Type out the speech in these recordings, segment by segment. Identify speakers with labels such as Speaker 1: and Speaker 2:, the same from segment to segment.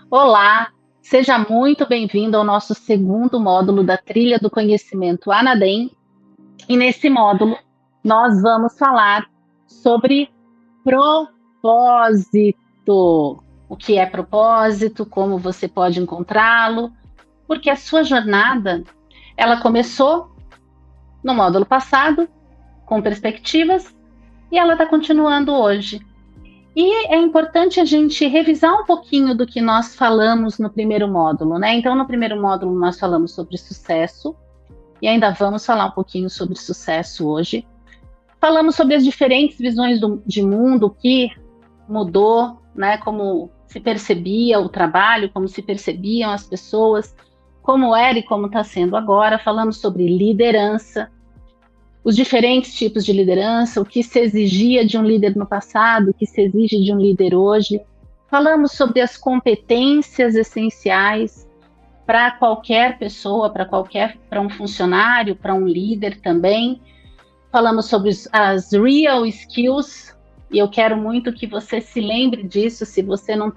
Speaker 1: Olá, seja muito bem-vindo ao nosso segundo módulo da Trilha do Conhecimento Anadem. E nesse módulo nós vamos falar sobre propósito. O que é propósito, como você pode encontrá-lo, porque a sua jornada, ela começou no módulo passado, com perspectivas, e ela está continuando hoje. E é importante a gente revisar um pouquinho do que nós falamos no primeiro módulo, né? Então, no primeiro módulo, nós falamos sobre sucesso, e ainda vamos falar um pouquinho sobre sucesso hoje. Falamos sobre as diferentes visões de mundo, o que mudou, né? Como se percebia o trabalho, como se percebiam as pessoas, como era e como está sendo agora. Falamos sobre liderança, os diferentes tipos de liderança, o que se exigia de um líder no passado, o que se exige de um líder hoje. Falamos sobre as competências essenciais para qualquer pessoa, para um funcionário, para um líder também. Falamos sobre as real skills, e eu quero muito que você se lembre disso. Se você não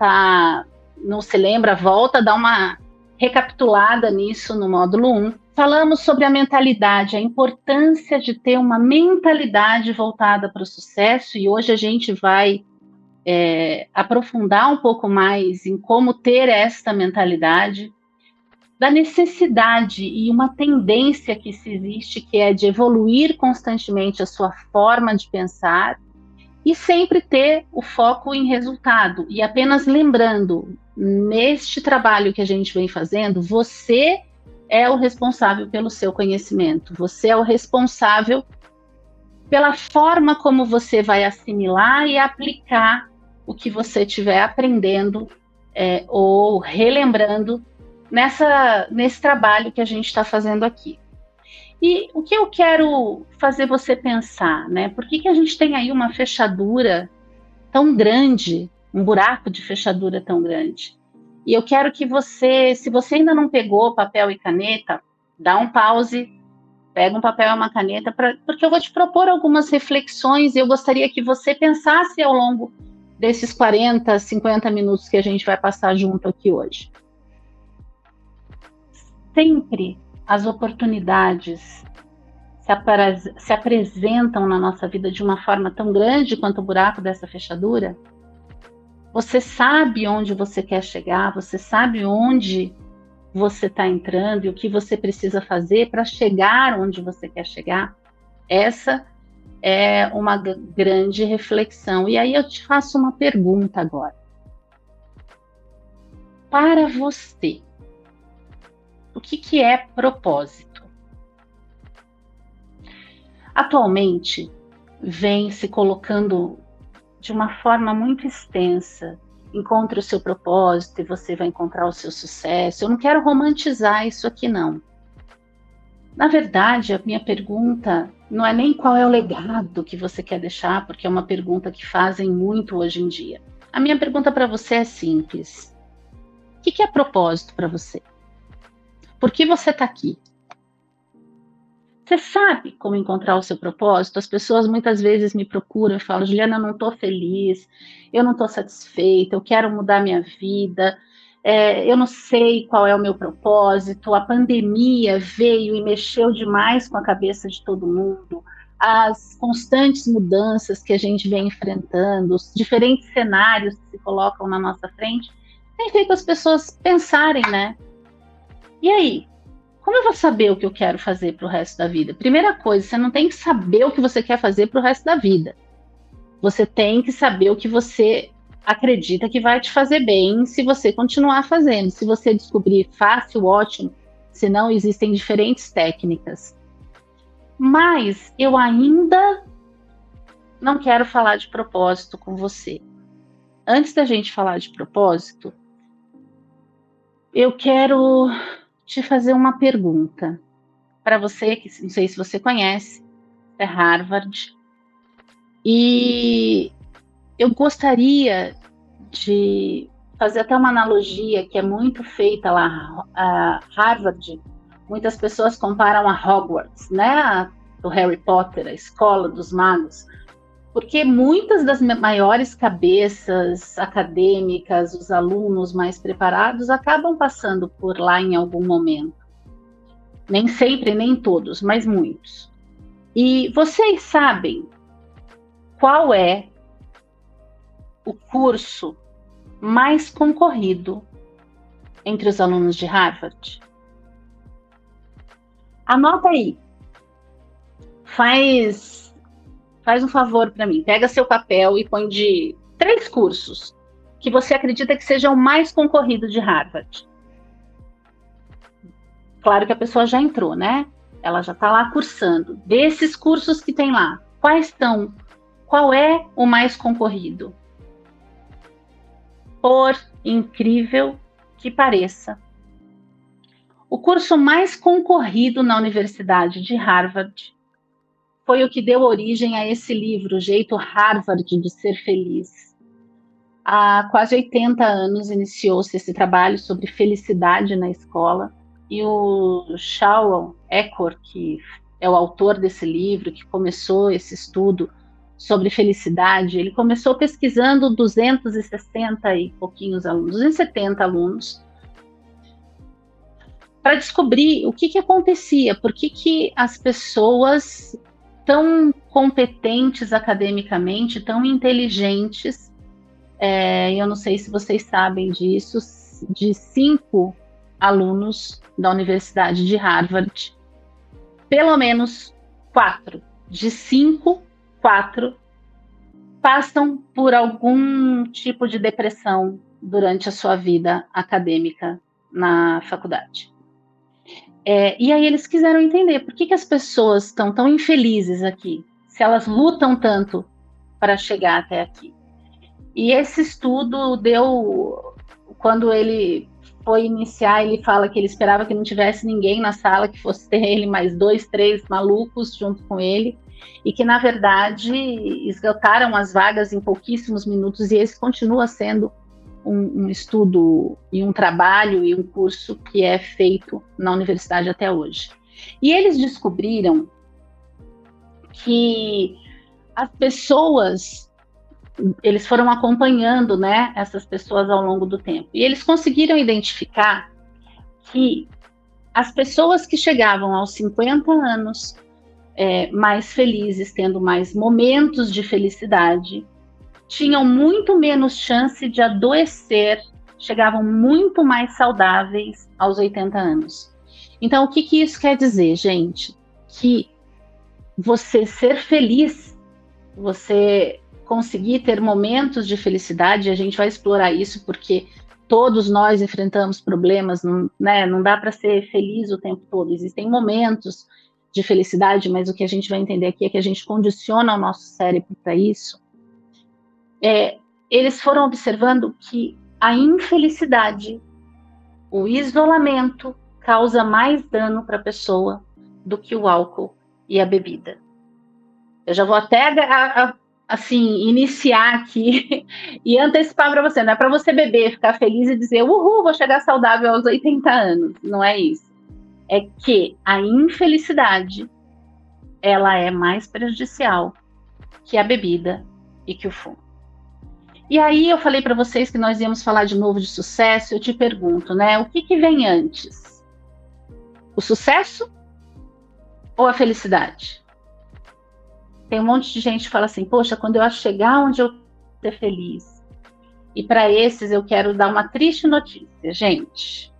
Speaker 1: se lembra, volta, dá uma recapitulada nisso no módulo 1. Falamos sobre a mentalidade, a importância de ter uma mentalidade voltada para o sucesso, e hoje a gente vai aprofundar um pouco mais em como ter esta mentalidade, da necessidade e uma tendência que se existe, que é de evoluir constantemente a sua forma de pensar e sempre ter o foco em resultado. E apenas lembrando, neste trabalho que a gente vem fazendo, você é o responsável pelo seu conhecimento, você é o responsável pela forma como você vai assimilar e aplicar o que você estiver aprendendo ou relembrando nesse trabalho que a gente está fazendo aqui. E o que eu quero fazer você pensar, né? Por que a gente tem aí uma fechadura tão grande, um buraco de fechadura tão grande? E eu quero que você, se você ainda não pegou papel e caneta, dá um pause, pega um papel e uma caneta, porque eu vou te propor algumas reflexões e eu gostaria que você pensasse ao longo desses 40, 50 minutos que a gente vai passar junto aqui hoje. Sempre as oportunidades se apresentam na nossa vida de uma forma tão grande quanto o buraco dessa fechadura. Você sabe onde você quer chegar, você sabe onde você está entrando e o que você precisa fazer para chegar onde você quer chegar. Essa é uma grande reflexão. E aí eu te faço uma pergunta agora. Para você, o que é propósito? Atualmente, vem se colocando de uma forma muito extensa. Encontre o seu propósito e você vai encontrar o seu sucesso. Eu não quero romantizar isso aqui, não. Na verdade, a minha pergunta não é nem qual é o legado que você quer deixar, porque é uma pergunta que fazem muito hoje em dia. A minha pergunta para você é simples. O que é propósito para você? Por que você está aqui? Você sabe como encontrar o seu propósito? As pessoas muitas vezes me procuram e falam: Juliana, eu não estou feliz, eu não estou satisfeita, eu quero mudar minha vida, eu não sei qual é o meu propósito, a pandemia veio e mexeu demais com a cabeça de todo mundo, as constantes mudanças que a gente vem enfrentando, os diferentes cenários que se colocam na nossa frente, tem feito as pessoas pensarem, né? E aí? Como eu vou saber o que eu quero fazer para o resto da vida? Primeira coisa, você não tem que saber o que você quer fazer para o resto da vida. Você tem que saber o que você acredita que vai te fazer bem se você continuar fazendo. Se você descobrir fácil, ótimo. Se não, existem diferentes técnicas. Mas eu ainda não quero falar de propósito com você. Antes da gente falar de propósito, eu quero te fazer uma pergunta para você, que não sei se você conhece, é Harvard, e eu gostaria de fazer até uma analogia que é muito feita lá, a Harvard, muitas pessoas comparam a Hogwarts, né, do Harry Potter, a escola dos magos, Porque muitas das maiores cabeças acadêmicas, os alunos mais preparados, acabam passando por lá em algum momento. Nem sempre, nem todos, mas muitos. E vocês sabem qual é o curso mais concorrido entre os alunos de Harvard? Anota aí. Faz um favor para mim. Pega seu papel e põe de 3 cursos que você acredita que seja o mais concorrido de Harvard. Claro que a pessoa já entrou, né? Ela já está lá cursando. Desses cursos que tem lá, quais estão? Qual é o mais concorrido? Por incrível que pareça, o curso mais concorrido na Universidade de Harvard foi o que deu origem a esse livro, O Jeito Harvard de Ser Feliz. Há quase 80 anos iniciou-se esse trabalho sobre felicidade na escola, e o Shaul Echor, que é o autor desse livro, que começou esse estudo sobre felicidade, ele começou pesquisando 260 e pouquinhos alunos, 270 alunos, para descobrir o que acontecia, por que as pessoas tão competentes academicamente, tão inteligentes, eu não sei se vocês sabem disso, de 5 alunos da Universidade de Harvard, pelo menos 4, de 5, 4 passam por algum tipo de depressão durante a sua vida acadêmica na faculdade. E aí eles quiseram entender por que as pessoas estão tão infelizes aqui, se elas lutam tanto para chegar até aqui. E esse estudo deu, quando ele foi iniciar, ele fala que ele esperava que não tivesse ninguém na sala, que fosse ter ele mais 2, 3 malucos junto com ele, e que, na verdade, esgotaram as vagas em pouquíssimos minutos, e esse continua sendo um estudo e um trabalho e um curso que é feito na universidade até hoje. E eles descobriram que as pessoas, eles foram acompanhando, né, essas pessoas ao longo do tempo, e eles conseguiram identificar que as pessoas que chegavam aos 50 anos mais felizes, tendo mais momentos de felicidade, tinham muito menos chance de adoecer, chegavam muito mais saudáveis aos 80 anos. Então, o que isso quer dizer, gente? Que você ser feliz, você conseguir ter momentos de felicidade, a gente vai explorar isso porque todos nós enfrentamos problemas, não dá para ser feliz o tempo todo, existem momentos de felicidade, mas o que a gente vai entender aqui é que a gente condiciona o nosso cérebro para isso. Eles foram observando que a infelicidade, o isolamento, causa mais dano para a pessoa do que o álcool e a bebida. Eu já vou até assim, iniciar aqui e antecipar para você, não é para você beber, ficar feliz e dizer, uhul, vou chegar saudável aos 80 anos, não é isso. É que a infelicidade, ela é mais prejudicial que a bebida e que o fumo. E aí eu falei para vocês que nós íamos falar de novo de sucesso, eu te pergunto, né, o que vem antes? O sucesso ou a felicidade? Tem um monte de gente que fala assim, poxa, quando eu chegar onde eu ser feliz. E para esses eu quero dar uma triste notícia, gente.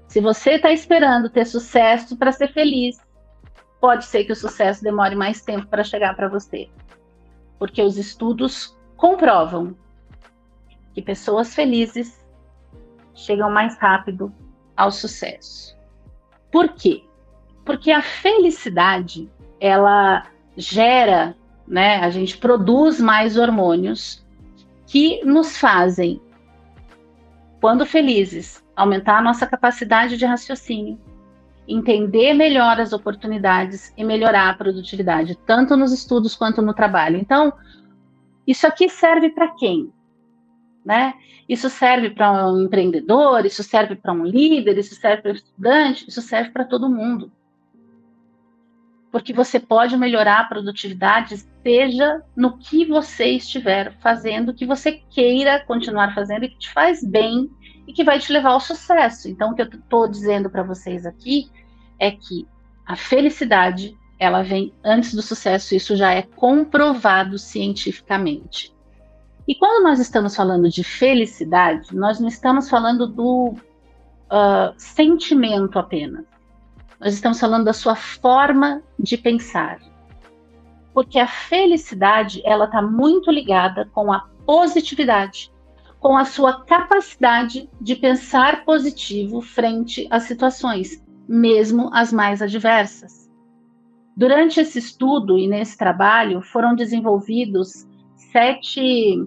Speaker 1: Se você está esperando ter sucesso para ser feliz, pode ser que o sucesso demore mais tempo para chegar para você. Porque os estudos comprovam que pessoas felizes chegam mais rápido ao sucesso. Por quê? Porque a felicidade, ela gera, né, a gente produz mais hormônios que nos fazem, quando felizes, aumentar a nossa capacidade de raciocínio, entender melhor as oportunidades e melhorar a produtividade, tanto nos estudos quanto no trabalho. Então, isso aqui serve para quem? Né? Isso serve para um empreendedor, isso serve para um líder, isso serve para um estudante, isso serve para todo mundo. porque você pode melhorar a produtividade, seja no que você estiver fazendo, que você queira continuar fazendo e que te faz bem e que vai te levar ao sucesso. Então, o que eu estou dizendo para vocês aqui é que a felicidade, ela vem antes do sucesso, isso já é comprovado cientificamente. E quando nós estamos falando de felicidade, nós não estamos falando do sentimento apenas. Nós estamos falando da sua forma de pensar. Porque a felicidade, ela está muito ligada com a positividade, com a sua capacidade de pensar positivo frente às situações, mesmo as mais adversas. Durante esse estudo e nesse trabalho, foram desenvolvidos 7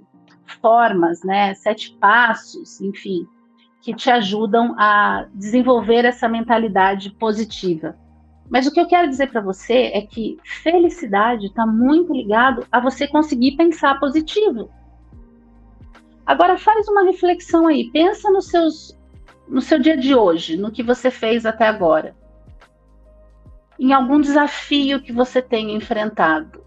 Speaker 1: formas, 7 passos, enfim, que te ajudam a desenvolver essa mentalidade positiva. Mas o que eu quero dizer para você é que felicidade está muito ligado a você conseguir pensar positivo. Agora faz uma reflexão aí, pensa no seu dia de hoje, no que você fez até agora. Em algum desafio que você tenha enfrentado.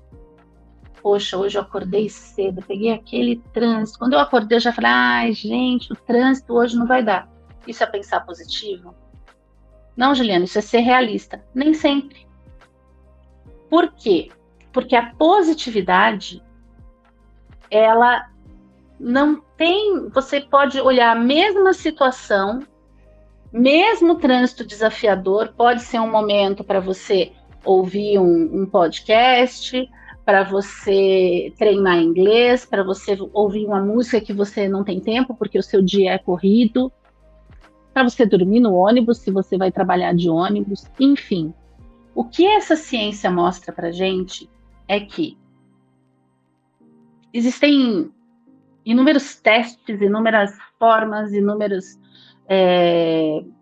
Speaker 1: Poxa, hoje eu acordei cedo, peguei aquele trânsito. Quando eu acordei, eu já falei, ai, gente, o trânsito hoje não vai dar. Isso é pensar positivo? Não, Juliana, isso é ser realista. Nem sempre. Por quê? Porque a positividade, ela não tem... Você pode olhar a mesma situação, mesmo trânsito desafiador, pode ser um momento para você ouvir um podcast, para você treinar inglês, para você ouvir uma música que você não tem tempo, porque o seu dia é corrido, para você dormir no ônibus, se você vai trabalhar de ônibus, enfim. O que essa ciência mostra para a gente é que existem inúmeros testes, inúmeras formas, inúmeros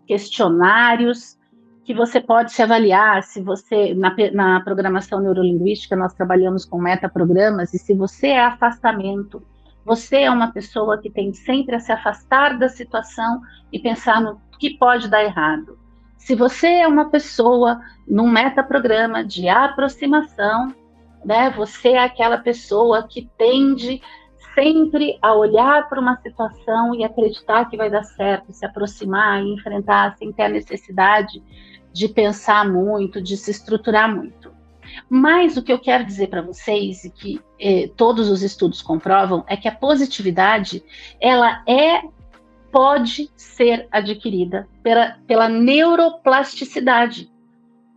Speaker 1: questionários que você pode se avaliar. Se você, na programação neurolinguística, nós trabalhamos com metaprogramas, e se você é afastamento, você é uma pessoa que tem sempre a se afastar da situação e pensar no que pode dar errado. Se você é uma pessoa num metaprograma de aproximação, você é aquela pessoa que tende sempre a olhar para uma situação e acreditar que vai dar certo, se aproximar e enfrentar sem ter a necessidade de pensar muito, de se estruturar muito. Mas o que eu quero dizer para vocês, e que todos os estudos comprovam, é que a positividade, ela pode ser adquirida pela neuroplasticidade.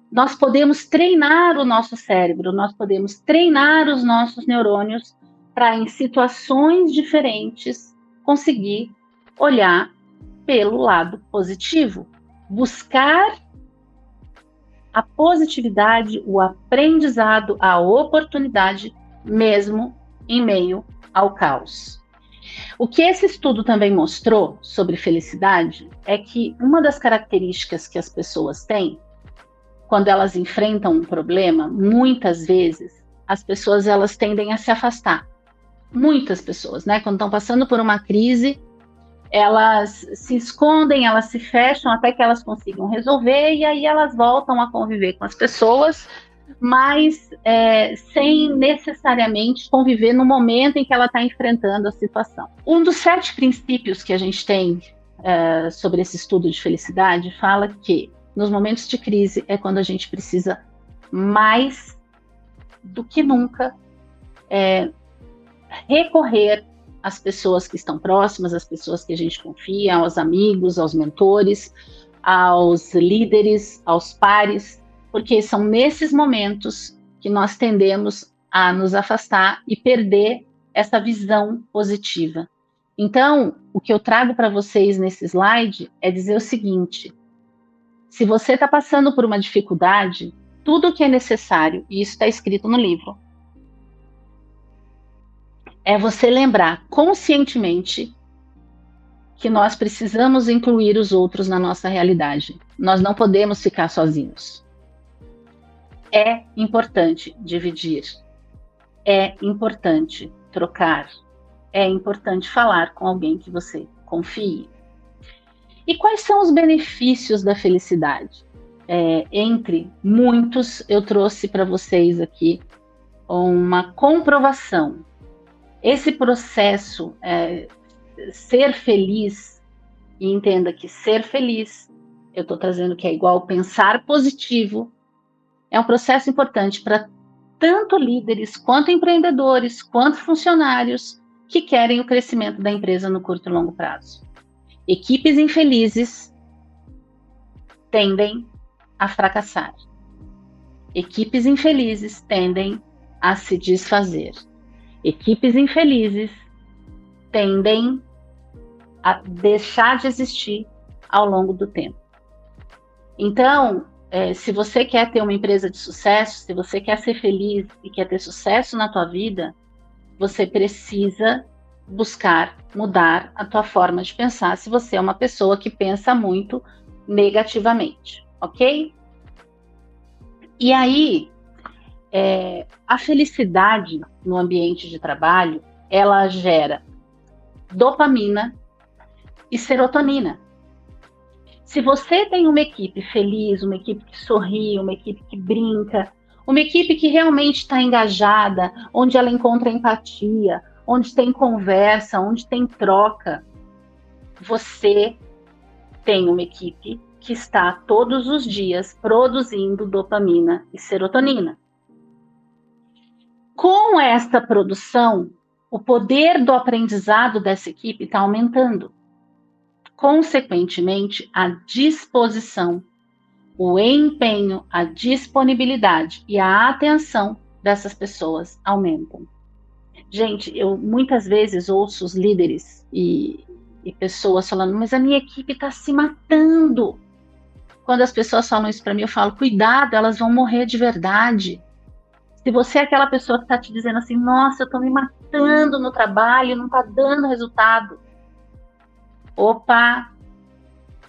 Speaker 1: Nós podemos treinar o nosso cérebro, nós podemos treinar os nossos neurônios para, em situações diferentes, conseguir olhar pelo lado positivo, buscar a positividade, o aprendizado, a oportunidade, mesmo em meio ao caos. O que esse estudo também mostrou sobre felicidade é que uma das características que as pessoas têm, quando elas enfrentam um problema, muitas vezes as pessoas elas tendem a se afastar. Muitas pessoas, quando estão passando por uma crise, elas se escondem, elas se fecham até que elas consigam resolver, e aí elas voltam a conviver com as pessoas, mas sem necessariamente conviver no momento em que ela está enfrentando a situação. Um dos 7 princípios que a gente tem sobre esse estudo de felicidade fala que nos momentos de crise é quando a gente precisa mais do que nunca recorrer às pessoas que estão próximas, às pessoas que a gente confia, aos amigos, aos mentores, aos líderes, aos pares, porque são nesses momentos que nós tendemos a nos afastar e perder essa visão positiva. Então, o que eu trago para vocês nesse slide é dizer o seguinte: se você está passando por uma dificuldade, tudo o que é necessário, e isso está escrito no livro, é você lembrar conscientemente que nós precisamos incluir os outros na nossa realidade. Nós não podemos ficar sozinhos. É importante dividir. É importante trocar. É importante falar com alguém que você confie. E quais são os benefícios da felicidade? entre muitos, eu trouxe para vocês aqui uma comprovação. Esse processo, ser feliz, e entenda que ser feliz, eu estou trazendo que é igual pensar positivo, é um processo importante para tanto líderes, quanto empreendedores, quanto funcionários que querem o crescimento da empresa no curto e longo prazo. Equipes infelizes tendem a fracassar. Equipes infelizes tendem a se desfazer. Equipes infelizes tendem a deixar de existir ao longo do tempo. Então, se você quer ter uma empresa de sucesso, se você quer ser feliz e quer ter sucesso na tua vida, você precisa buscar mudar a tua forma de pensar, se você é uma pessoa que pensa muito negativamente, ok? E aí, a felicidade no ambiente de trabalho, ela gera dopamina e serotonina. Se você tem uma equipe feliz, uma equipe que sorri, uma equipe que brinca, uma equipe que realmente está engajada, onde ela encontra empatia, onde tem conversa, onde tem troca, você tem uma equipe que está todos os dias produzindo dopamina e serotonina. Com esta produção, o poder do aprendizado dessa equipe está aumentando. Consequentemente, a disposição, o empenho, a disponibilidade e a atenção dessas pessoas aumentam. Gente, eu muitas vezes ouço os líderes e pessoas falando, mas a minha equipe está se matando. Quando as pessoas falam isso para mim, eu falo, cuidado, elas vão morrer de verdade. Se você é aquela pessoa que está te dizendo assim, nossa, eu estou me matando no trabalho, não está dando resultado. Opa,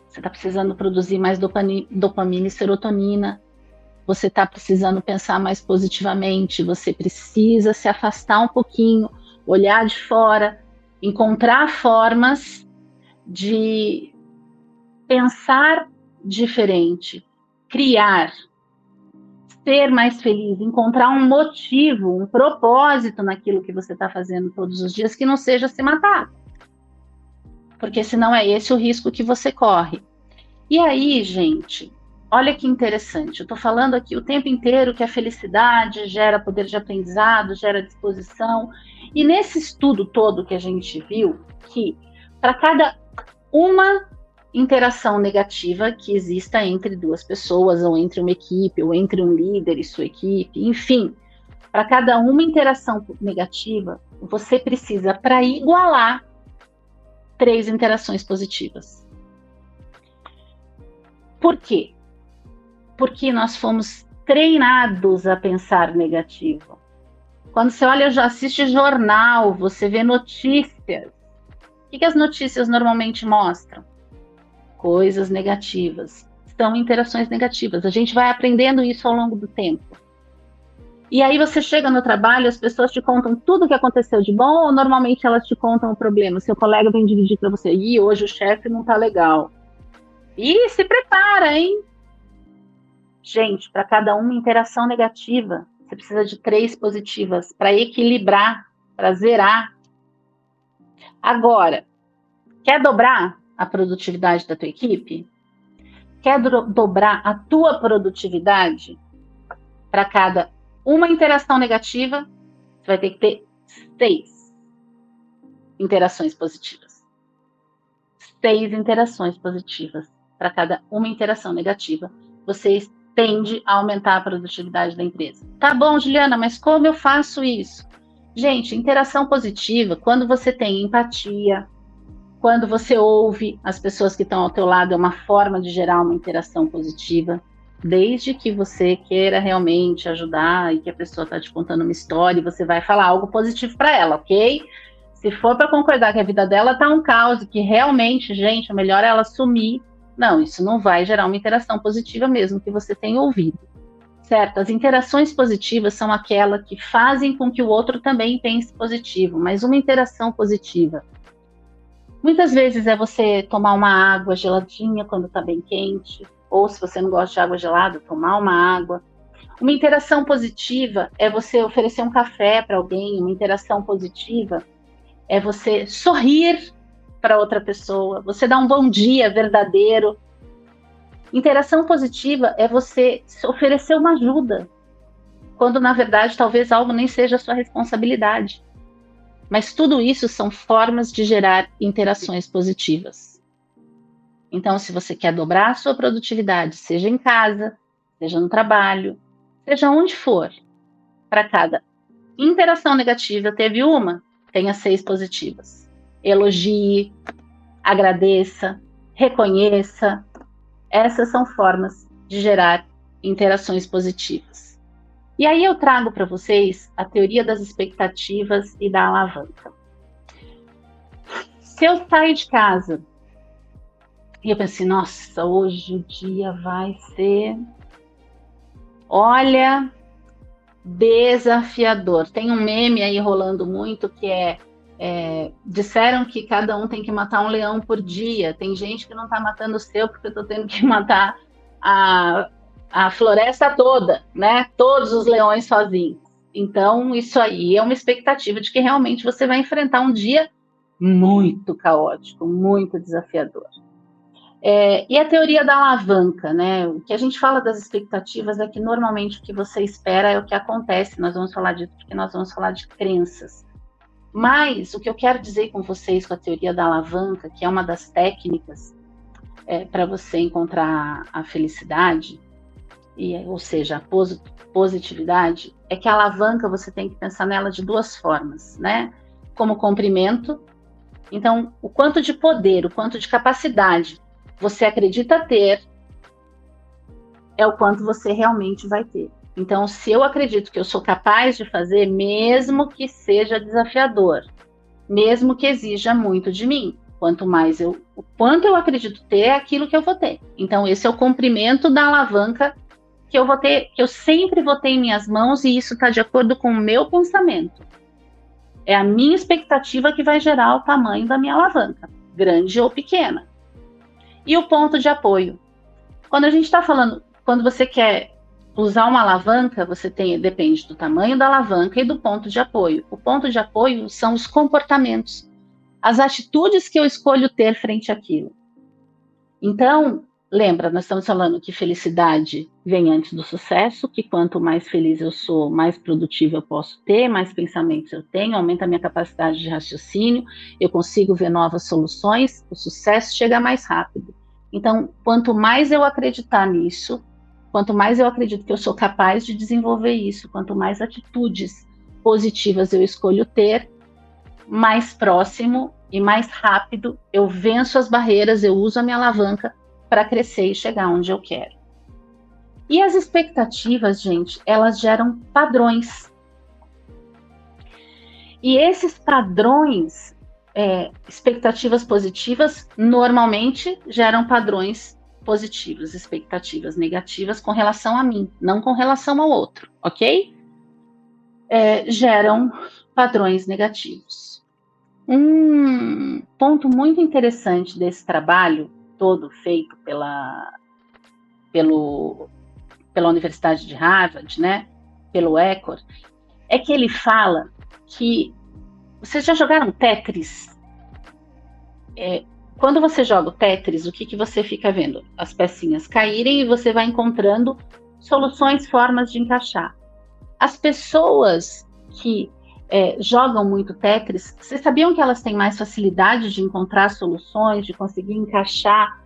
Speaker 1: você está precisando produzir mais dopamina e serotonina, você está precisando pensar mais positivamente, você precisa se afastar um pouquinho, olhar de fora, encontrar formas de pensar diferente, criar, ser mais feliz, encontrar um motivo, um propósito naquilo que você está fazendo todos os dias, que não seja se matar. Porque senão é esse o risco que você corre. E aí, gente, olha que interessante, eu estou falando aqui o tempo inteiro que a felicidade gera poder de aprendizado, gera disposição, e nesse estudo todo que a gente viu, que para cada uma interação negativa que exista entre duas pessoas, ou entre uma equipe, ou entre um líder e sua equipe, enfim, para cada uma interação negativa, você precisa, para igualar, 3 interações positivas. Por quê? Porque nós fomos treinados a pensar negativo. Quando você olha, já assiste jornal, você vê notícias. O que as notícias normalmente mostram? Coisas negativas. São interações negativas. A gente vai aprendendo isso ao longo do tempo. E aí você chega no trabalho, as pessoas te contam tudo o que aconteceu de bom, ou normalmente elas te contam o problema? Seu colega vem dividir para você, e hoje o chefe não tá legal. E se prepara, hein? Gente, para cada uma interação negativa, você precisa de 3 positivas para equilibrar, para zerar. Agora, quer dobrar a produtividade da tua equipe? Quer dobrar a tua produtividade? Para cada uma interação negativa, você vai ter que ter 6 interações positivas. 6 interações positivas. Para cada uma interação negativa, você tende a aumentar a produtividade da empresa. Tá bom, Juliana, mas como eu faço isso? Gente, interação positiva, quando você tem empatia, quando você ouve as pessoas que estão ao teu lado, é uma forma de gerar uma interação positiva, desde que você queira realmente ajudar e que a pessoa está te contando uma história e você vai falar algo positivo para ela, ok? Se for para concordar que a vida dela está um caos e que realmente, gente, é melhor ela sumir, não, isso não vai gerar uma interação positiva mesmo que você tenha ouvido, certo? As interações positivas são aquelas que fazem com que o outro também pense positivo, mas uma interação positiva, muitas vezes é você tomar uma água geladinha quando está bem quente, ou se você não gosta de água gelada, tomar uma água. Uma interação positiva é você oferecer um café para alguém, uma interação positiva é você sorrir para outra pessoa, você dar um bom dia verdadeiro. Interação positiva é você oferecer uma ajuda, quando na verdade talvez algo nem seja a sua responsabilidade. Mas tudo isso são formas de gerar interações positivas. Então, se você quer dobrar a sua produtividade, seja em casa, seja no trabalho, seja onde for, para cada interação negativa, teve uma, tenha 6 positivas. Elogie, agradeça, reconheça. Essas são formas de gerar interações positivas. E aí eu trago para vocês a teoria das expectativas e da alavanca. Se eu saio de casa e eu pensei, nossa, hoje o dia vai ser, olha, desafiador. Tem um meme aí rolando muito que disseram que cada um tem que matar um leão por dia. Tem gente que não está matando o seu porque eu estou tendo que matar a floresta toda, né? Todos os leões sozinhos. Então, isso aí é uma expectativa de que realmente você vai enfrentar um dia muito caótico, muito desafiador. E a teoria da alavanca, né? O que a gente fala das expectativas é que normalmente o que você espera é o que acontece. Nós vamos falar disso porque nós vamos falar de crenças. Mas o que eu quero dizer com vocês com a teoria da alavanca, que é uma das técnicas para você encontrar a felicidade, ou seja, a positividade, é que a alavanca você tem que pensar nela de duas formas, né? Como comprimento. Então, o quanto de poder, o quanto de capacidade você acredita ter é o quanto você realmente vai ter. Então, se eu acredito que eu sou capaz de fazer, mesmo que seja desafiador, mesmo que exija muito de mim, o quanto eu acredito ter é aquilo que eu vou ter. Então, esse é o comprimento da alavanca que eu vou ter, que eu sempre vou ter em minhas mãos, e isso está de acordo com o meu pensamento. É a minha expectativa que vai gerar o tamanho da minha alavanca, grande ou pequena. E o ponto de apoio. Quando a gente está falando, quando você quer usar uma alavanca, depende do tamanho da alavanca e do ponto de apoio. O ponto de apoio são os comportamentos, as atitudes que eu escolho ter frente àquilo. Então, lembra, nós estamos falando que felicidade vem antes do sucesso, que quanto mais feliz eu sou, mais produtivo eu posso ter, mais pensamentos eu tenho, aumenta a minha capacidade de raciocínio, eu consigo ver novas soluções, o sucesso chega mais rápido. Então, quanto mais eu acreditar nisso, quanto mais eu acredito que eu sou capaz de desenvolver isso, quanto mais atitudes positivas eu escolho ter, mais próximo e mais rápido eu venço as barreiras, eu uso a minha alavanca para crescer e chegar onde eu quero. E as expectativas, gente, elas geram padrões. E esses padrões, expectativas positivas, normalmente geram padrões positivos, expectativas negativas com relação a mim, não com relação ao outro, ok? Geram padrões negativos. Um ponto muito interessante desse trabalho todo feito pela Universidade de Harvard, né, pelo Eckhart, é que ele fala que vocês já jogaram Tetris? Quando você joga o Tetris, o que você fica vendo? As pecinhas caírem e você vai encontrando soluções, formas de encaixar. As pessoas que jogam muito Tetris, vocês sabiam que elas têm mais facilidade de encontrar soluções, de conseguir encaixar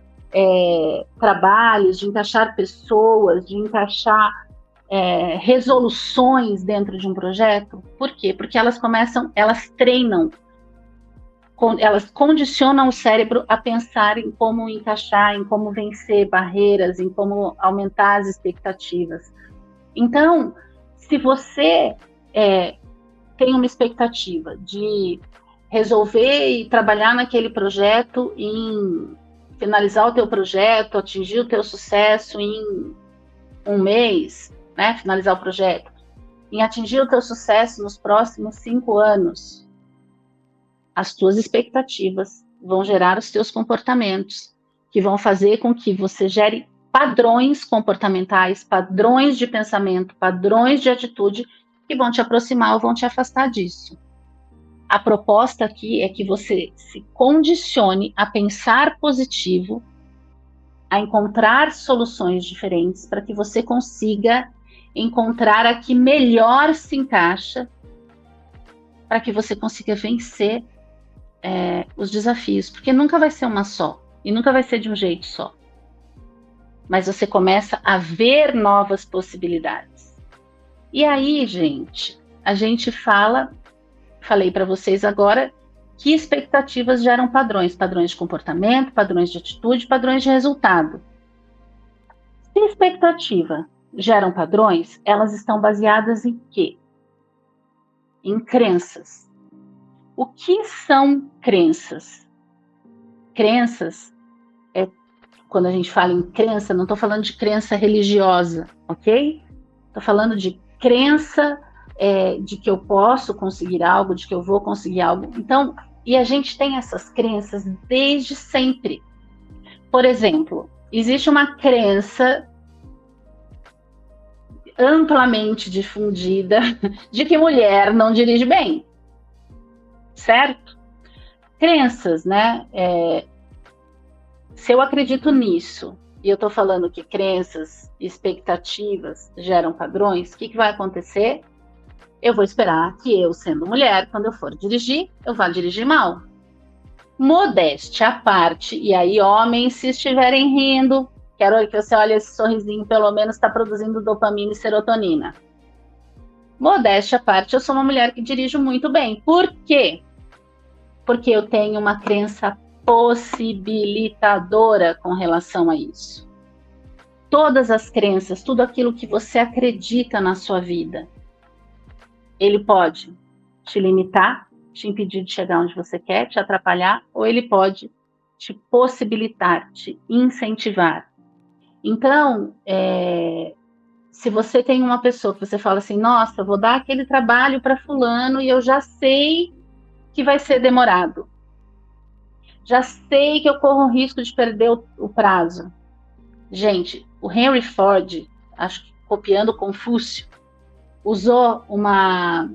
Speaker 1: trabalhos, de encaixar pessoas, de encaixar resoluções dentro de um projeto? Por quê? Porque elas treinam, elas condicionam o cérebro a pensar em como encaixar, em como vencer barreiras, em como aumentar as expectativas. Então, se você tem uma expectativa de resolver e trabalhar naquele projeto, em finalizar o teu projeto, atingir o teu sucesso em um mês, né, finalizar o projeto, em atingir o teu sucesso nos próximos 5 anos, as tuas expectativas vão gerar os teus comportamentos, que vão fazer com que você gere padrões comportamentais, padrões de pensamento, padrões de atitude que vão te aproximar ou vão te afastar disso. A proposta aqui é que você se condicione a pensar positivo, a encontrar soluções diferentes para que você consiga encontrar a que melhor se encaixa, para que você consiga vencer os desafios, porque nunca vai ser uma só, e nunca vai ser de um jeito só. Mas você começa a ver novas possibilidades. E aí, gente, a gente falei para vocês agora, que expectativas geram padrões de comportamento, padrões de atitude, padrões de resultado. Se expectativa geram padrões, elas estão baseadas em quê? Em crenças. O que são crenças? Crenças, quando a gente fala em crença, não estou falando de crença religiosa, ok? Estou falando de crença de que eu posso conseguir algo, de que eu vou conseguir algo. Então, e a gente tem essas crenças desde sempre. Por exemplo, existe uma crença amplamente difundida de que mulher não dirige bem, certo? Crenças, né? Se eu acredito nisso, e eu estou falando que crenças e expectativas geram padrões, o que vai acontecer? Eu vou esperar que eu, sendo mulher, quando eu for dirigir, eu vá dirigir mal. Modéstia à parte, e aí, homens, se estiverem rindo, quero que você olhe esse sorrisinho, pelo menos está produzindo dopamina e serotonina. Modéstia à parte, eu sou uma mulher que dirijo muito bem. Por quê? Porque eu tenho uma crença possibilitadora com relação a isso. Todas as crenças, tudo aquilo que você acredita na sua vida, ele pode te limitar, te impedir de chegar onde você quer, te atrapalhar, ou ele pode te possibilitar, te incentivar. Então, se você tem uma pessoa que você fala assim, nossa, vou dar aquele trabalho para fulano e eu já sei que vai ser demorado. Já sei que eu corro o risco de perder o prazo. Gente, o Henry Ford, acho que copiando Confúcio, usou uma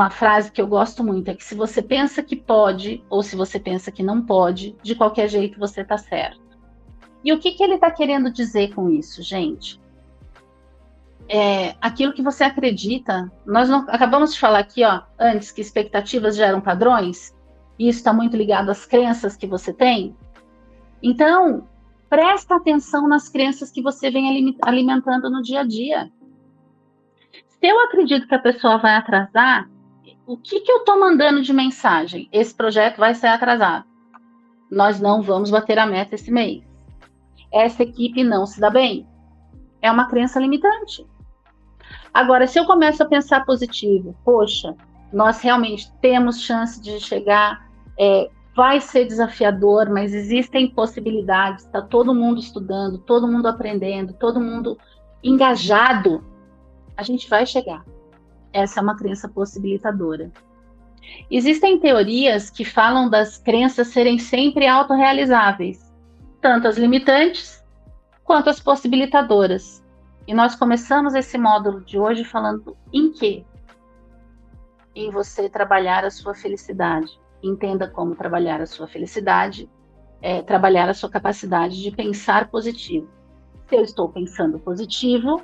Speaker 1: frase que eu gosto muito, é que se você pensa que pode, ou se você pensa que não pode, de qualquer jeito você está certo. E o que ele está querendo dizer com isso, gente? Aquilo que você acredita, nós não, acabamos de falar aqui, antes, que expectativas geram padrões, e isso está muito ligado às crenças que você tem. Então, presta atenção nas crenças que você vem alimentando no dia a dia. Se eu acredito que a pessoa vai atrasar, o que eu estou mandando de mensagem? Esse projeto vai ser atrasado. Nós não vamos bater a meta esse mês. Essa equipe não se dá bem. É uma crença limitante. Agora, se eu começo a pensar positivo, poxa, nós realmente temos chance de chegar, vai ser desafiador, mas existem possibilidades, está todo mundo estudando, todo mundo aprendendo, todo mundo engajado, a gente vai chegar. Essa é uma crença possibilitadora. Existem teorias que falam das crenças serem sempre autorrealizáveis, tanto as limitantes quanto as possibilitadoras. E nós começamos esse módulo de hoje falando em quê? Em você trabalhar a sua felicidade. Entenda como trabalhar a sua felicidade, trabalhar a sua capacidade de pensar positivo. Se eu estou pensando positivo,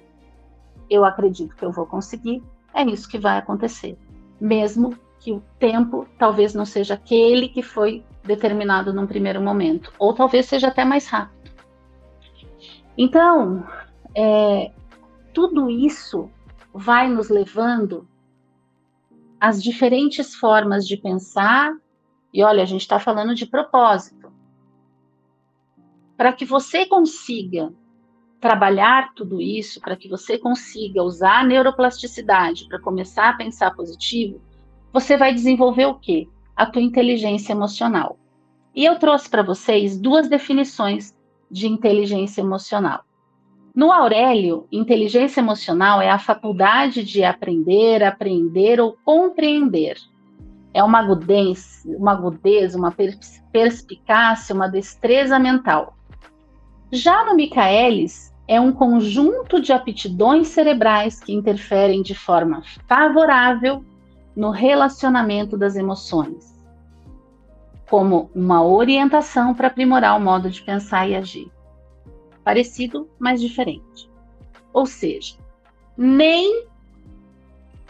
Speaker 1: eu acredito que eu vou conseguir, é isso que vai acontecer. Mesmo que o tempo talvez não seja aquele que foi determinado num primeiro momento, ou talvez seja até mais rápido. Então, tudo isso vai nos levando às diferentes formas de pensar, e olha, a gente está falando de propósito. Para que você consiga trabalhar tudo isso, para que você consiga usar a neuroplasticidade para começar a pensar positivo, você vai desenvolver o quê? A tua inteligência emocional. E eu trouxe para vocês 2 definições de inteligência emocional. No Aurélio, inteligência emocional é a faculdade de aprender, apreender ou compreender. É uma agudez, uma perspicácia, uma destreza mental. Já no Michaelis, é um conjunto de aptidões cerebrais que interferem de forma favorável no relacionamento das emoções, como uma orientação para aprimorar o modo de pensar e agir. Parecido, mas diferente. Ou seja, nem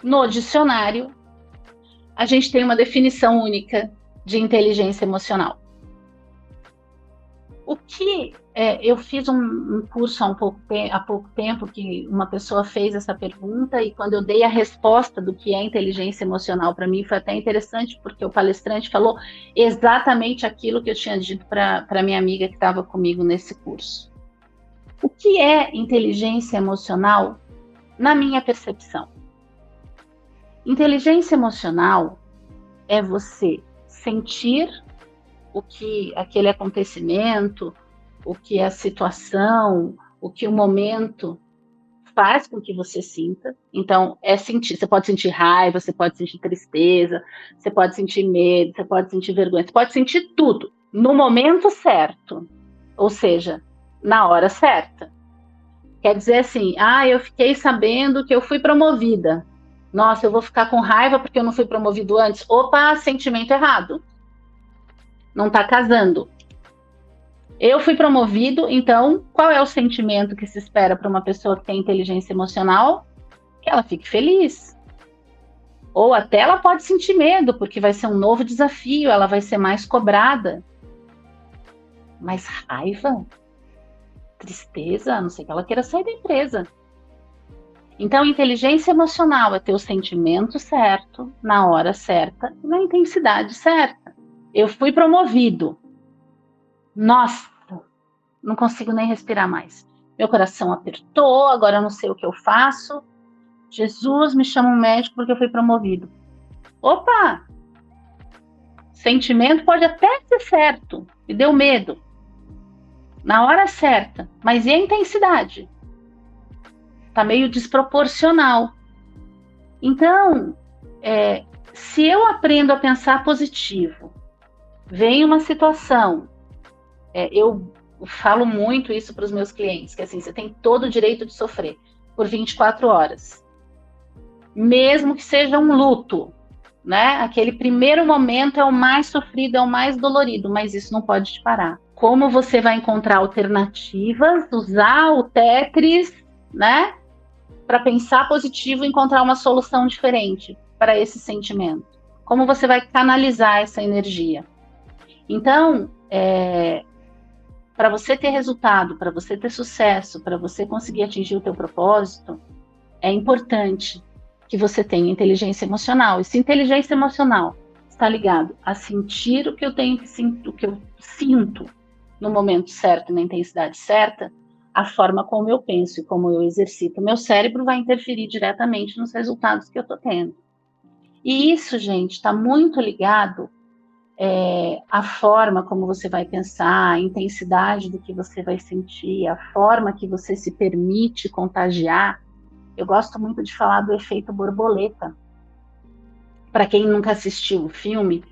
Speaker 1: no dicionário a gente tem uma definição única de inteligência emocional. O que eu fiz um curso há pouco tempo que uma pessoa fez essa pergunta, e quando eu dei a resposta do que é inteligência emocional para mim foi até interessante, porque o palestrante falou exatamente aquilo que eu tinha dito para minha amiga que estava comigo nesse curso. O que é inteligência emocional na minha percepção? Inteligência emocional é você sentir o que aquele acontecimento, o que a situação, o que o momento faz com que você sinta. Então, é sentir. Você pode sentir raiva, você pode sentir tristeza, você pode sentir medo, você pode sentir vergonha, você pode sentir tudo no momento certo, ou seja, na hora certa. Quer dizer assim, eu fiquei sabendo que eu fui promovida. Nossa, eu vou ficar com raiva porque eu não fui promovido antes. Opa, sentimento errado. Não está casando. Eu fui promovido, então qual é o sentimento que se espera para uma pessoa que tem inteligência emocional? Que ela fique feliz. Ou até ela pode sentir medo, porque vai ser um novo desafio, ela vai ser mais cobrada. Mas raiva, tristeza, a não sei que ela queira sair da empresa. Então, inteligência emocional é ter o sentimento certo, na hora certa e na intensidade certa. Eu fui promovido. Nossa, não consigo nem respirar mais. Meu coração apertou, agora eu não sei o que eu faço. Jesus, me chama um médico porque eu fui promovido. Opa! Sentimento pode até ser certo, me deu medo. Na hora certa, mas e a intensidade? Tá meio desproporcional. Então, se eu aprendo a pensar positivo, vem uma situação, eu falo muito isso para os meus clientes, que assim, você tem todo o direito de sofrer por 24 horas. Mesmo que seja um luto, né? Aquele primeiro momento é o mais sofrido, é o mais dolorido, mas isso não pode te parar. Como você vai encontrar alternativas, usar o Tetris, né? Para pensar positivo e encontrar uma solução diferente para esse sentimento. Como você vai canalizar essa energia. Então, para você ter resultado, para você ter sucesso, para você conseguir atingir o teu propósito, é importante que você tenha inteligência emocional. E se inteligência emocional está ligado a sentir o que eu tenho que sentir, o que eu sinto no momento certo, na intensidade certa, a forma como eu penso e como eu exercito o meu cérebro vai interferir diretamente nos resultados que eu estou tendo. E isso, gente, está muito ligado à forma como você vai pensar, a intensidade do que você vai sentir, a forma que você se permite contagiar. Eu gosto muito de falar do efeito borboleta. Para quem nunca assistiu o filme,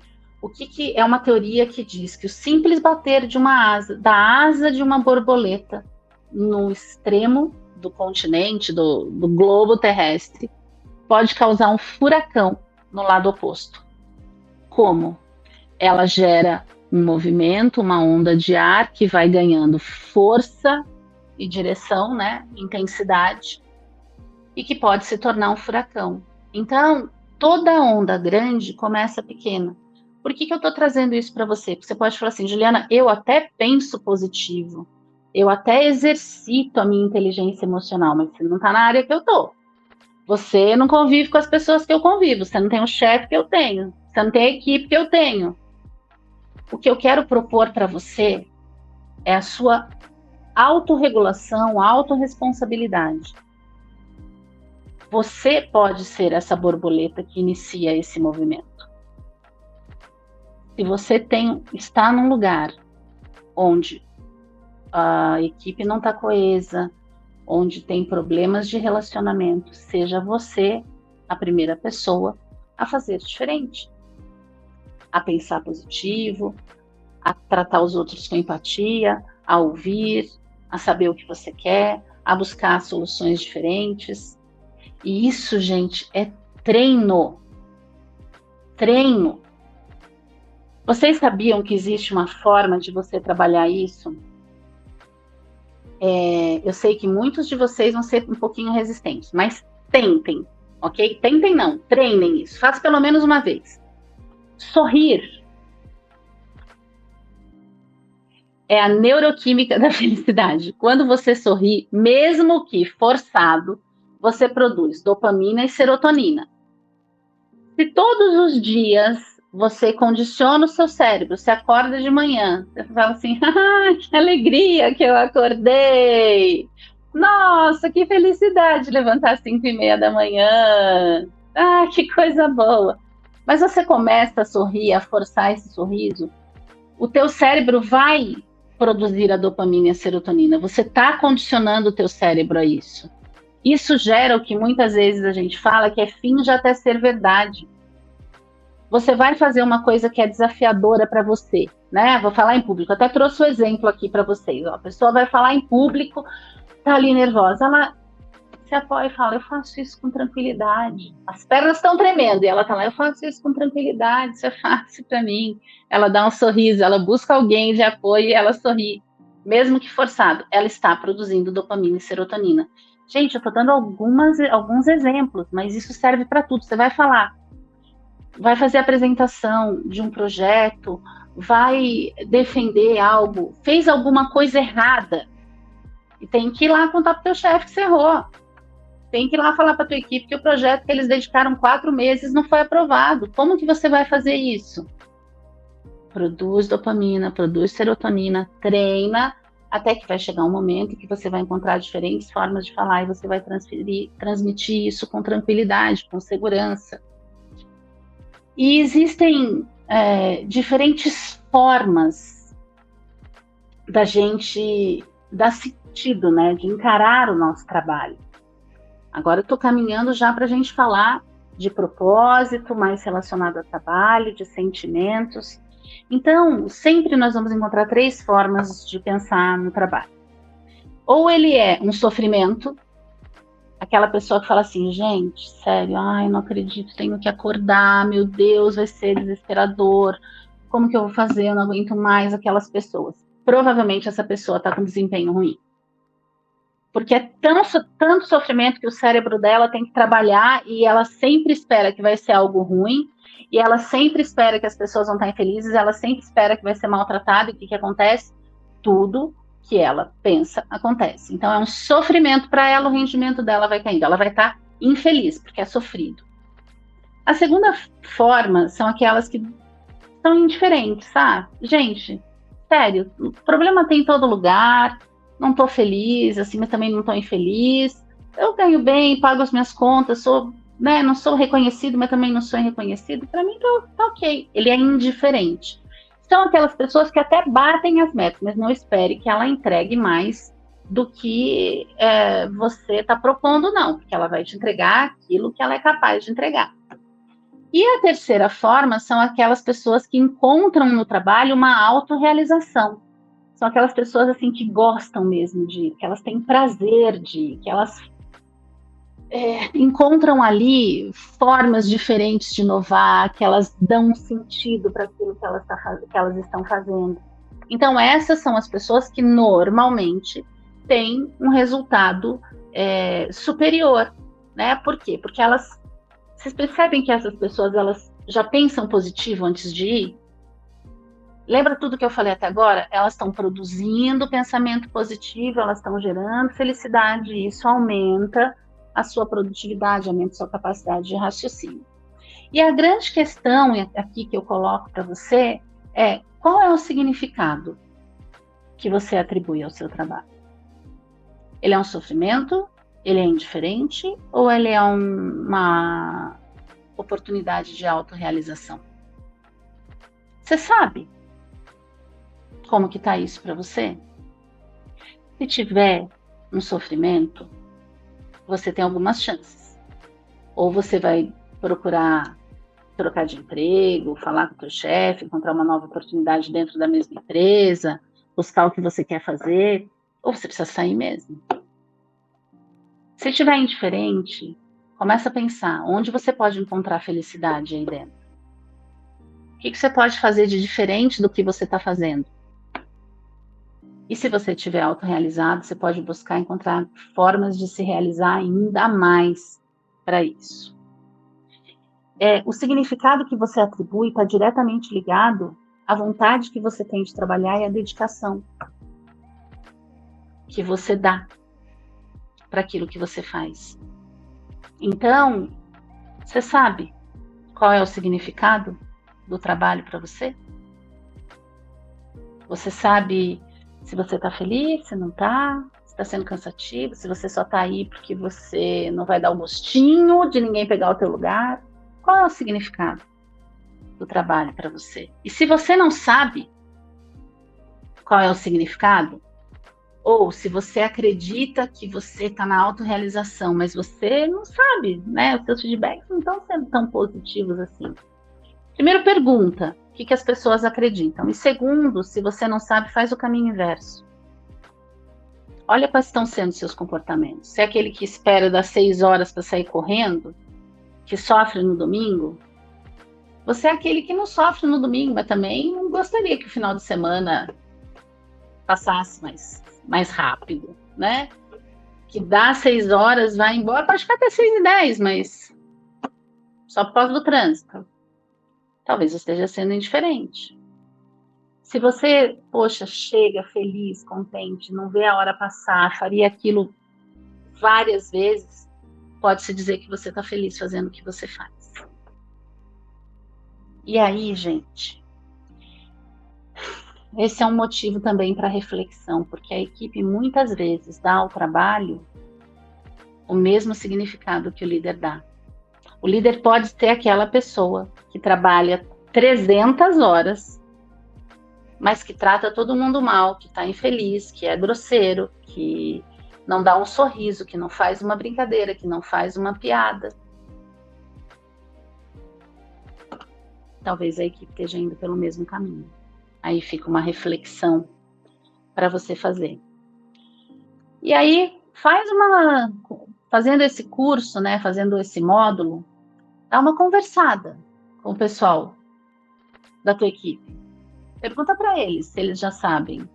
Speaker 1: o que é uma teoria que diz que o simples bater de uma asa, da asa de uma borboleta no extremo do continente, do globo terrestre, pode causar um furacão no lado oposto. Como? Ela gera um movimento, uma onda de ar que vai ganhando força e direção, né, intensidade, e que pode se tornar um furacão. Então, toda onda grande começa pequena. Por que eu estou trazendo isso para você? Porque você pode falar assim, Juliana, eu até penso positivo, eu até exercito a minha inteligência emocional, mas você não está na área que eu estou. Você não convive com as pessoas que eu convivo, você não tem o chefe que eu tenho, você não tem a equipe que eu tenho. O que eu quero propor para você é a sua autorregulação, autorresponsabilidade. Você pode ser essa borboleta que inicia esse movimento. Se você está num lugar onde a equipe não está coesa, onde tem problemas de relacionamento, seja você a primeira pessoa a fazer diferente, a pensar positivo, a tratar os outros com empatia, a ouvir, a saber o que você quer, a buscar soluções diferentes. E isso, gente, é treino. Treino. Vocês sabiam que existe uma forma de você trabalhar isso? Eu sei que muitos de vocês vão ser um pouquinho resistentes, mas tentem, ok? Tentem não, treinem isso. Faça pelo menos uma vez. Sorrir é a neuroquímica da felicidade. Quando você sorri, mesmo que forçado, você produz dopamina e serotonina. Se todos os dias você condiciona o seu cérebro, você acorda de manhã, você fala assim, que alegria que eu acordei! Nossa, que felicidade levantar às 5:30 da manhã! Ah, que coisa boa! Mas você começa a sorrir, a forçar esse sorriso, o teu cérebro vai produzir a dopamina e a serotonina. Você está condicionando o teu cérebro a isso. Isso gera o que muitas vezes a gente fala que é finge até ser verdade. Você vai fazer uma coisa que é desafiadora para você, né? Vou falar em público. Até trouxe o exemplo aqui para vocês. Ó. A pessoa vai falar em público, tá ali nervosa. Ela se apoia e fala: eu faço isso com tranquilidade. As pernas estão tremendo e ela tá lá: eu faço isso com tranquilidade. Isso é fácil para mim. Ela dá um sorriso, ela busca alguém de apoio e ela sorri, mesmo que forçado. Ela está produzindo dopamina e serotonina. Gente, eu tô dando alguns exemplos, mas isso serve para tudo. Você vai falar, vai fazer apresentação de um projeto, vai defender algo, fez alguma coisa errada e tem que ir lá contar para o teu chefe que você errou. Tem que ir lá falar para a tua equipe que o projeto que eles dedicaram 4 meses não foi aprovado. Como que você vai fazer isso? Produz dopamina, produz serotonina, treina, até que vai chegar um momento que você vai encontrar diferentes formas de falar e você vai transmitir isso com tranquilidade, com segurança. E existem diferentes formas da gente dar sentido, né, de encarar o nosso trabalho. Agora eu estou caminhando já para a gente falar de propósito, mais relacionado ao trabalho, de sentimentos. Então, sempre nós vamos encontrar 3 formas de pensar no trabalho. Ou ele é um sofrimento, aquela pessoa que fala assim, gente, sério, ai, não acredito, tenho que acordar, meu Deus, vai ser desesperador, como que eu vou fazer, eu não aguento mais aquelas pessoas. Provavelmente essa pessoa está com desempenho ruim. Porque é tanto sofrimento que o cérebro dela tem que trabalhar e ela sempre espera que vai ser algo ruim, e ela sempre espera que as pessoas vão estar infelizes, ela sempre espera que vai ser maltratada, e o que acontece? Tudo que ela pensa acontece. Então é um sofrimento para ela, o rendimento dela vai caindo, ela vai estar infeliz, porque é sofrido. A segunda forma são aquelas que são indiferentes, sabe? Gente, sério, o problema tem em todo lugar, não tô feliz, assim, mas também não tô infeliz, eu ganho bem, pago as minhas contas, não sou reconhecido, mas também não sou reconhecido, para mim tá ok, ele é indiferente. São aquelas pessoas que até batem as metas, mas não espere que ela entregue mais do que você está propondo, não, porque ela vai te entregar aquilo que ela é capaz de entregar. E a terceira forma são aquelas pessoas que encontram no trabalho uma autorrealização. São aquelas pessoas assim que gostam mesmo de ir, que elas têm prazer de ir, que elas encontram ali formas diferentes de inovar, que elas dão um sentido para aquilo que elas estão fazendo. Então essas são as pessoas que normalmente têm um resultado superior, né? Por quê? Porque vocês percebem que essas pessoas elas já pensam positivo antes de ir? Lembra tudo que eu falei até agora? Elas estão produzindo pensamento positivo, elas estão gerando felicidade, e isso aumenta a sua produtividade, aumenta a sua capacidade de raciocínio. E a grande questão aqui que eu coloco para você é: qual é o significado que você atribui ao seu trabalho? Ele é um sofrimento? Ele é indiferente? Ou ele é uma oportunidade de autorrealização? Você sabe como que tá isso para você? Se tiver um sofrimento, você tem algumas chances. Ou você vai procurar trocar de emprego, falar com o teu chefe, encontrar uma nova oportunidade dentro da mesma empresa, buscar o que você quer fazer. ou você precisa sair mesmo. Se estiver indiferente, começa a pensar onde você pode encontrar felicidade aí dentro. O que você pode fazer de diferente do que você está fazendo? E se você estiver autorrealizado, você pode buscar encontrar formas de se realizar ainda mais para isso. O significado que você atribui está diretamente ligado à vontade que você tem de trabalhar e à dedicação que você dá para aquilo que você faz. Então, você sabe qual é o significado do trabalho para você? Você sabe se você está feliz, se não está, se está sendo cansativo, se você só está aí porque você não vai dar o gostinho de ninguém pegar o teu lugar. Qual é o significado do trabalho para você? E se você não sabe qual é o significado, ou se você acredita que você está na autorrealização, mas você não sabe, né? Os seus feedbacks não estão sendo tão positivos assim. Primeiro, pergunta o que as pessoas acreditam. E segundo, se você não sabe, faz o caminho inverso. Olha quais estão sendo seus comportamentos. Se é aquele que espera das 6 horas para sair correndo, que sofre no domingo, você é aquele que não sofre no domingo, mas também não gostaria que o final de semana passasse mais rápido, né? Que dá 6 horas, vai embora, pode ficar até 6h10, mas só por causa do trânsito. Talvez esteja sendo indiferente. Se você, poxa, chega feliz, contente, não vê a hora passar, faria aquilo várias vezes, pode-se dizer que você está feliz fazendo o que você faz. E aí, gente, esse é um motivo também para reflexão, porque a equipe muitas vezes dá ao trabalho o mesmo significado que o líder dá. O líder pode ter aquela pessoa que trabalha 300 horas, mas que trata todo mundo mal, que está infeliz, que é grosseiro, que não dá um sorriso, que não faz uma brincadeira, que não faz uma piada. Talvez a equipe esteja indo pelo mesmo caminho. Aí fica uma reflexão para você fazer. E aí, fazendo esse curso, né, fazendo esse módulo, dá uma conversada com o pessoal da tua equipe. Pergunta para eles se eles já sabem.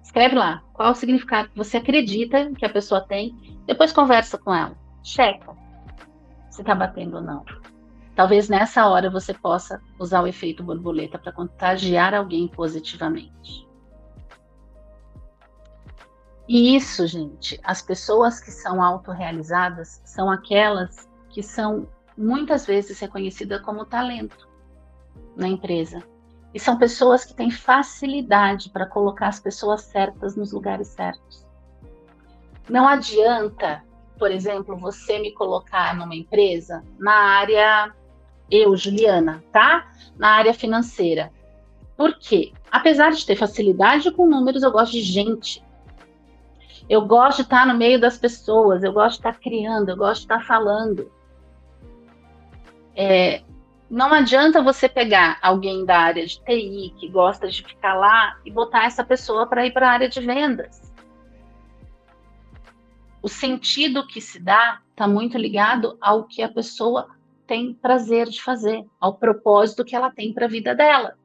Speaker 1: Escreve lá qual o significado que você acredita que a pessoa tem. Depois conversa com ela. Checa se está batendo ou não. Talvez nessa hora você possa usar o efeito borboleta para contagiar alguém positivamente. E isso, gente, as pessoas que são autorrealizadas são aquelas que são muitas vezes reconhecidas como talento na empresa. E são pessoas que têm facilidade para colocar as pessoas certas nos lugares certos. Não adianta, por exemplo, você me colocar numa empresa na área, eu, Juliana, tá? Na área financeira. Por quê? Apesar de ter facilidade com números, eu gosto de gente. Eu gosto de estar no meio das pessoas, eu gosto de estar criando, eu gosto de estar falando. Não adianta você pegar alguém da área de TI que gosta de ficar lá e botar essa pessoa para ir para a área de vendas. O sentido que se dá está muito ligado ao que a pessoa tem prazer de fazer, ao propósito que ela tem para a vida dela.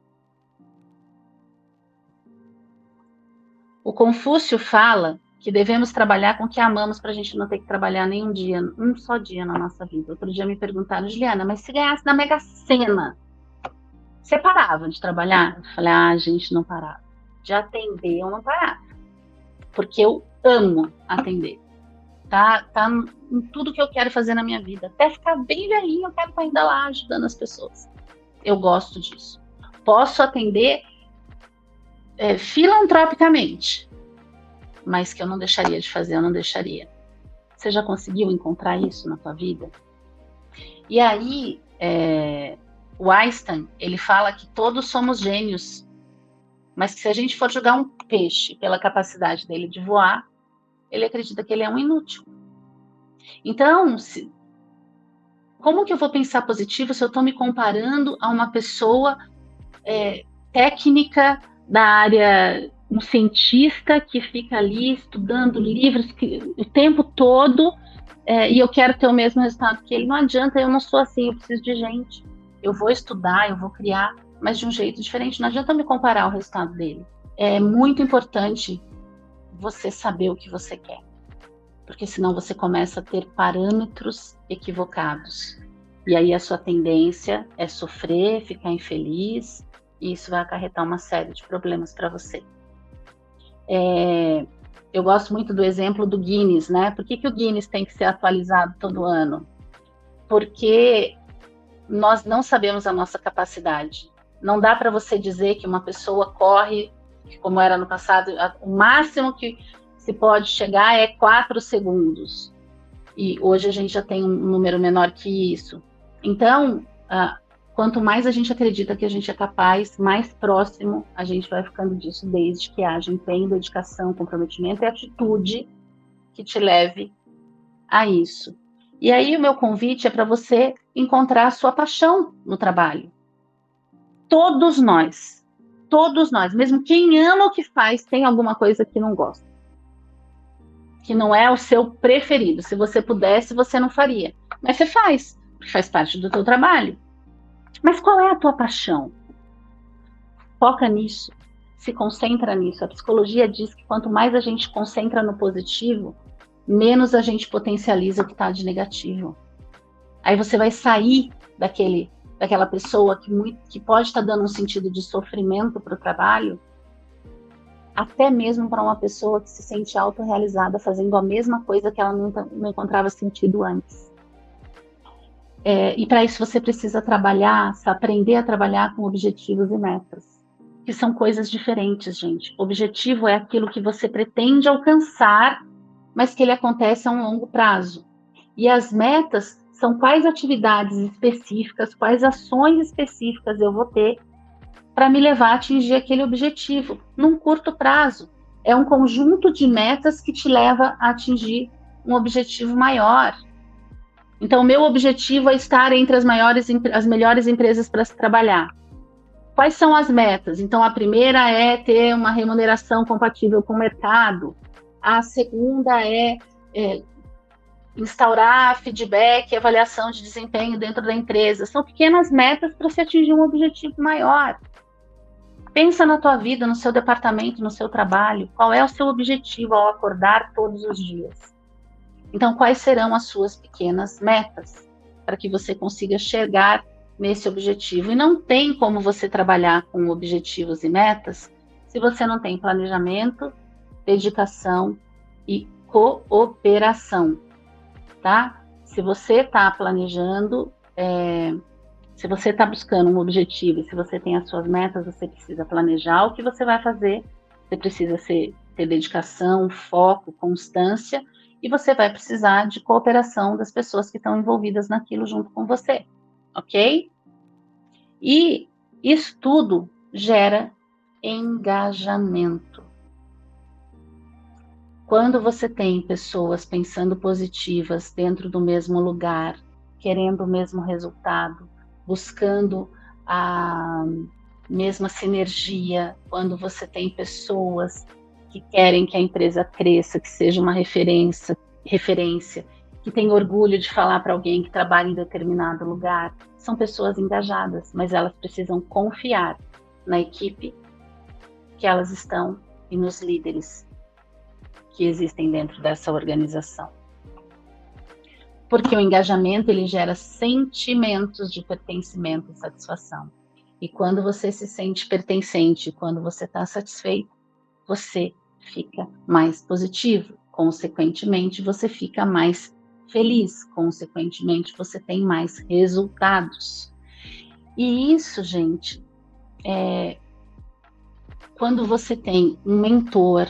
Speaker 1: O Confúcio fala que devemos trabalhar com o que amamos para a gente não ter que trabalhar nem um só dia na nossa vida. Outro dia me perguntaram, Juliana, mas se ganhasse na Mega Sena, você parava de trabalhar? Eu falei, gente, não parava. De atender, eu não parava. Porque eu amo atender. Tá em tudo que eu quero fazer na minha vida. Até ficar bem velhinho, eu quero estar ainda lá ajudando as pessoas. Eu gosto disso. Posso atender filantropicamente, mas que eu não deixaria de fazer, eu não deixaria. Você já conseguiu encontrar isso na tua vida? E aí, o Einstein, ele fala que todos somos gênios, mas que se a gente for jogar um peixe pela capacidade dele de voar, ele acredita que ele é um inútil. Então, como que eu vou pensar positivo se eu estou me comparando a uma pessoa técnica da área um cientista que fica ali estudando livros o tempo todo, e eu quero ter o mesmo resultado que ele. Não adianta, eu não sou assim, eu preciso de gente. Eu vou estudar, eu vou criar, mas de um jeito diferente. Não adianta me comparar ao resultado dele. É muito importante você saber o que você quer, porque senão você começa a ter parâmetros equivocados. E aí a sua tendência é sofrer, ficar infeliz, e isso vai acarretar uma série de problemas para você. Eu gosto muito do exemplo do Guinness, né? Por que o Guinness tem que ser atualizado todo ano? Porque nós não sabemos a nossa capacidade. Não dá para você dizer que uma pessoa corre, como era no passado, o máximo que se pode chegar é 4 segundos. E hoje a gente já tem um número menor que isso. Então, quanto mais a gente acredita que a gente é capaz, mais próximo a gente vai ficando disso, desde que haja empenho, dedicação, comprometimento e atitude que te leve a isso. E aí o meu convite é para você encontrar a sua paixão no trabalho. Todos nós, mesmo quem ama o que faz, tem alguma coisa que não gosta, que não é o seu preferido. Se você pudesse, você não faria, mas você faz, porque faz parte do teu trabalho. Mas qual é a tua paixão? Foca nisso, se concentra nisso. A psicologia diz que quanto mais a gente concentra no positivo, menos a gente potencializa o que está de negativo. Aí você vai sair daquela pessoa que pode estar dando um sentido de sofrimento para o trabalho, até mesmo para uma pessoa que se sente autorrealizada fazendo a mesma coisa que ela não encontrava sentido antes. E para isso você precisa aprender a trabalhar com objetivos e metas, que são coisas diferentes, gente. Objetivo é aquilo que você pretende alcançar, mas que ele acontece a um longo prazo. E as metas são quais atividades específicas, quais ações específicas eu vou ter para me levar a atingir aquele objetivo num curto prazo. É um conjunto de metas que te leva a atingir um objetivo maior. Então, o meu objetivo é estar entre as melhores empresas para se trabalhar. Quais são as metas? Então, a primeira é ter uma remuneração compatível com o mercado. A segunda é instaurar feedback e avaliação de desempenho dentro da empresa. São pequenas metas para se atingir um objetivo maior. Pensa na tua vida, no seu departamento, no seu trabalho. Qual é o seu objetivo ao acordar todos os dias? Então, quais serão as suas pequenas metas para que você consiga chegar nesse objetivo? E não tem como você trabalhar com objetivos e metas se você não tem planejamento, dedicação e cooperação. Tá? Se você está planejando, se você está buscando um objetivo, se você tem as suas metas, você precisa planejar o que você vai fazer, você precisa ter dedicação, foco, constância, e você vai precisar de cooperação das pessoas que estão envolvidas naquilo junto com você, ok? E isso tudo gera engajamento. Quando você tem pessoas pensando positivas dentro do mesmo lugar, querendo o mesmo resultado, buscando a mesma sinergia, quando você tem pessoas que querem que a empresa cresça, que seja uma referência, que tem orgulho de falar para alguém que trabalha em determinado lugar, são pessoas engajadas, mas elas precisam confiar na equipe que elas estão e nos líderes que existem dentro dessa organização. Porque o engajamento, ele gera sentimentos de pertencimento e satisfação. E quando você se sente pertencente, quando você está satisfeito, você fica mais positivo. Consequentemente, você fica mais feliz. Consequentemente, você tem mais resultados. E isso, gente, quando você tem um mentor,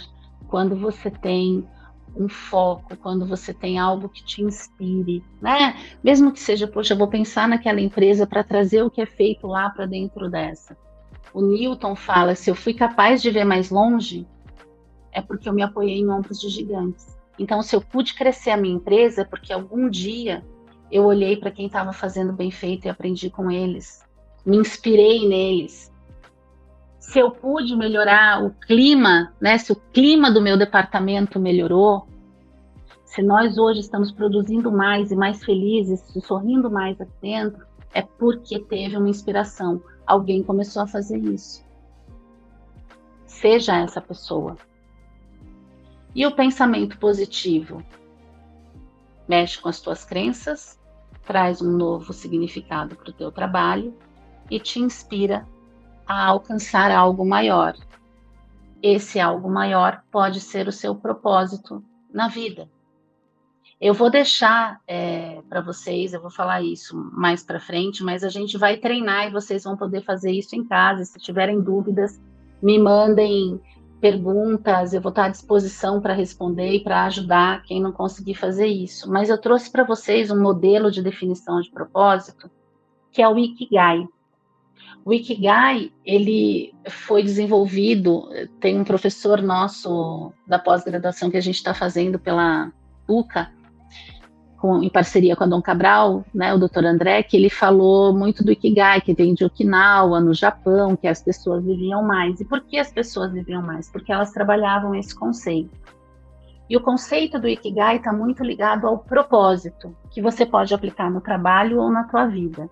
Speaker 1: quando você tem um foco, quando você tem algo que te inspire, né? Mesmo que seja, poxa, eu vou pensar naquela empresa para trazer o que é feito lá para dentro dessa. O Newton fala, se eu fui capaz de ver mais longe, é porque eu me apoiei em ombros de gigantes. Então, se eu pude crescer a minha empresa, é porque algum dia eu olhei para quem estava fazendo bem feito e aprendi com eles, me inspirei neles. se eu pude melhorar o clima, né? Se o clima do meu departamento melhorou, se nós hoje estamos produzindo mais e mais felizes, sorrindo mais aqui dentro, é porque teve uma inspiração. Alguém começou a fazer isso. Seja essa pessoa. E o pensamento positivo? Mexe com as tuas crenças, traz um novo significado para o teu trabalho e te inspira a alcançar algo maior. Esse algo maior pode ser o seu propósito na vida. Eu vou deixar para vocês, eu vou falar isso mais para frente, mas a gente vai treinar e vocês vão poder fazer isso em casa. Se tiverem dúvidas, me mandem perguntas, eu vou estar à disposição para responder e para ajudar quem não conseguir fazer isso. Mas eu trouxe para vocês um modelo de definição de propósito, que é o Ikigai. O Ikigai, ele foi desenvolvido, tem um professor nosso da pós-graduação que a gente está fazendo pela UCA, em parceria com a Dom Cabral, né, o Dr. André, que ele falou muito do Ikigai, que vem de Okinawa, no Japão, que as pessoas viviam mais. E por que as pessoas viviam mais? Porque elas trabalhavam esse conceito. E o conceito do Ikigai está muito ligado ao propósito, que você pode aplicar no trabalho ou na tua vida.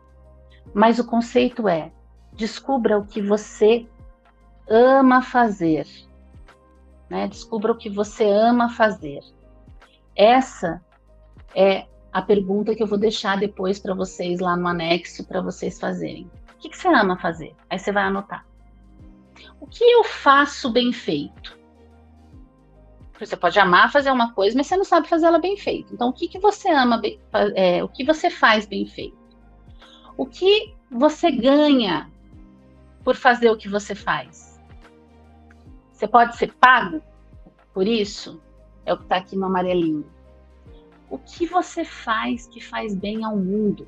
Speaker 1: Mas o conceito é: descubra o que você ama fazer. Né? Descubra o que você ama fazer. Essa é a pergunta que eu vou deixar depois para vocês lá no anexo, para vocês fazerem. O que você ama fazer? Aí você vai anotar. O que eu faço bem feito? Você pode amar fazer uma coisa, mas você não sabe fazer ela bem feita. Então, o que você ama, o que você faz bem feito? O que você ganha por fazer o que você faz? Você pode ser pago por isso? É o que está aqui no amarelinho. O que você faz que faz bem ao mundo?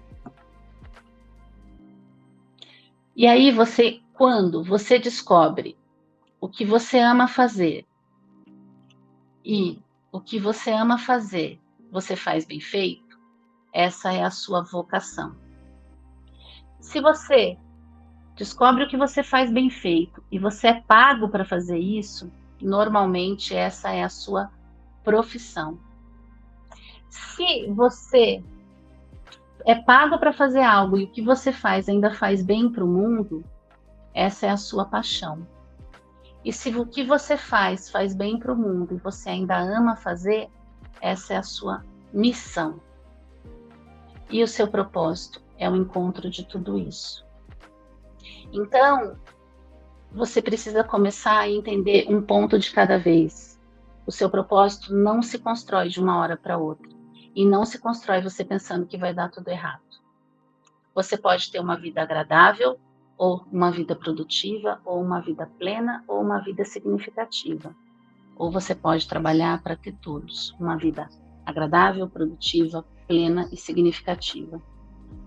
Speaker 1: E aí quando você descobre o que você ama fazer e o que você ama fazer, você faz bem feito, essa é a sua vocação. Se você descobre o que você faz bem feito e você é pago para fazer isso, normalmente essa é a sua profissão. Se você é pago para fazer algo e o que você faz ainda faz bem para o mundo, essa é a sua paixão. E se o que você faz bem para o mundo e você ainda ama fazer, essa é a sua missão. E o seu propósito é o encontro de tudo isso. Então, você precisa começar a entender um ponto de cada vez. O seu propósito não se constrói de uma hora para outra. E não se constrói você pensando que vai dar tudo errado. Você pode ter uma vida agradável, ou uma vida produtiva, ou uma vida plena, ou uma vida significativa. Ou você pode trabalhar para ter todos, uma vida agradável, produtiva, plena e significativa.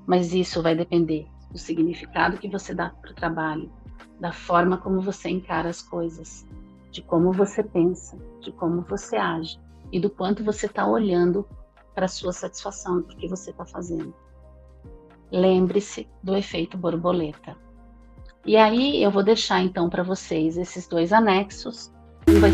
Speaker 1: Mas isso vai depender do significado que você dá para o trabalho, da forma como você encara as coisas, de como você pensa, de como você age e do quanto você está olhando para a sua satisfação do que você está fazendo. Lembre-se do efeito borboleta. E aí eu vou deixar então para vocês esses dois anexos. Um vai